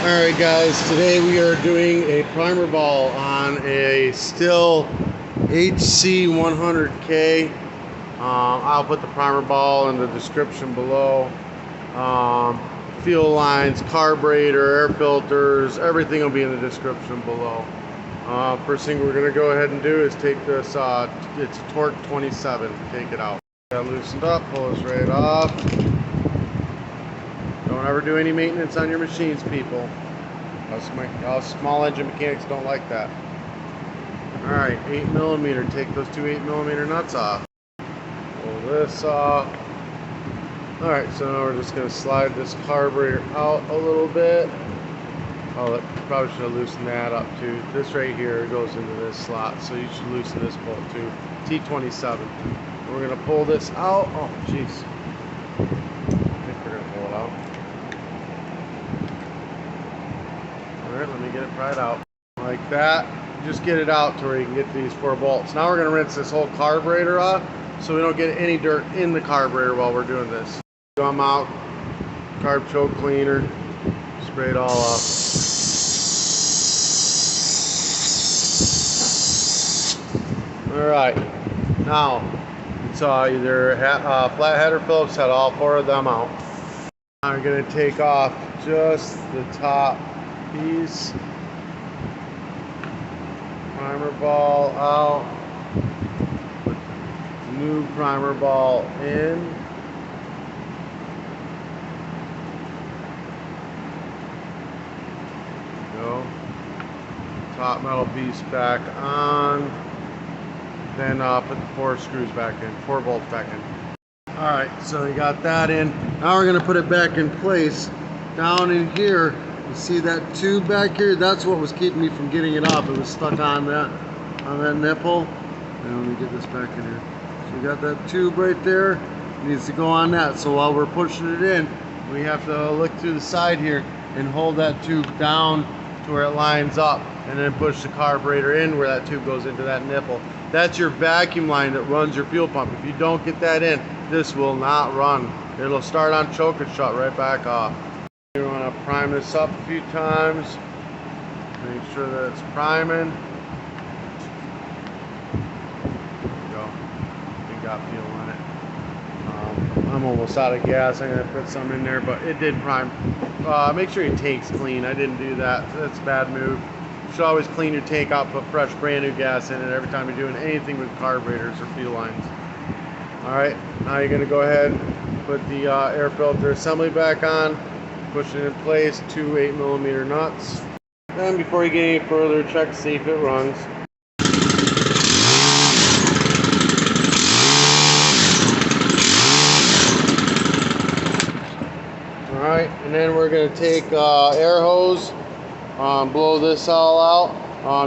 Alright guys, today we are doing a primer ball on a stihl hc100k. I'll put the primer ball in the description below. Fuel lines, carburetor, air filters, everything will be in the description below. First thing we're going to go ahead and do is take this, it's a torque 27, take it out. Got loosened up, pull this right off. Don't ever do any maintenance on your machines, people. Us small engine mechanics don't like that. Alright, 8mm. Take those two 8mm nuts off. Pull this off. Alright, so now we're just going to slide this carburetor out a little bit. Oh, probably should have loosened that up too. This right here goes into this slot, so you should loosen this bolt too. T27. We're going to pull this out. Oh, jeez. I think we're going to pull it out. Alright, let me get it pried out. Like that. Just get it out to where you can get these 4 bolts. Now we're going to rinse this whole carburetor off so we don't get any dirt in the carburetor while we're doing this. Come out, carb choke cleaner, spray it all off. Alright, now it's either flathead or Phillips head, all 4 of them out. Now we're going to take off just the top piece. Primer ball out. Put the new primer ball in. Go. Top metal piece back on. Then put the 4 screws back in, 4 bolts back in. Alright, so we got that in. Now we're going to put it back in place. Down in here, you see that tube back here? That's what was keeping me from getting it off. It was stuck on that nipple. And let me get this back in here. So we got that tube right there. It needs to go on that. So while we're pushing it in, we have to look through the side here and hold that tube down to where it lines up, and then push the carburetor in where that tube goes into that nipple. That's your vacuum line that runs your fuel pump. If you don't get that in, this will not run. It'll start on choke and shut right back off. You want to prime this up a few times. Make sure that it's priming. There we go. We got fuel in it. I'm almost out of gas. I'm going to put some in there, but it did prime. Make sure your tank's clean. I didn't do that. That's a bad move. You should always clean your tank out, put fresh, brand new gas in it every time you're doing anything with carburetors or fuel lines. Alright, now you're going to go ahead and put the air filter assembly back on. Push it in place, 2 8mm nuts. Then before you get any further, check to see if it runs. Alright, and then we're going to take air hose, blow this all out.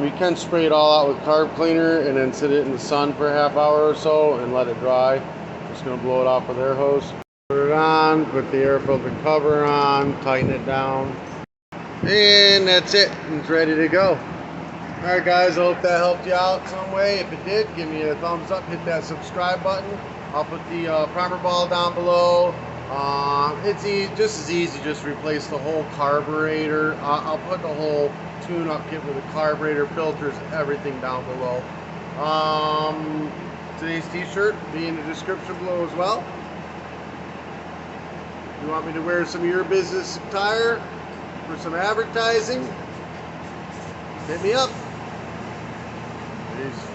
You can spray it all out with carb cleaner and then sit it in the sun for a half hour or so and let it dry. Just going to blow it off with air hose. Put it on, put the air filter cover on, tighten it down, and that's it. It's ready to go. Alright guys, I hope that helped you out some way. If it did, give me a thumbs up, hit that subscribe button. I'll put the primer ball down below. It's just as easy, just replace the whole carburetor. I'll put the whole tune-up kit with the carburetor, filters, everything down below. Today's t-shirt will be in the description below as well. If you want me to wear some of your business attire for some advertising, hit me up. Peace.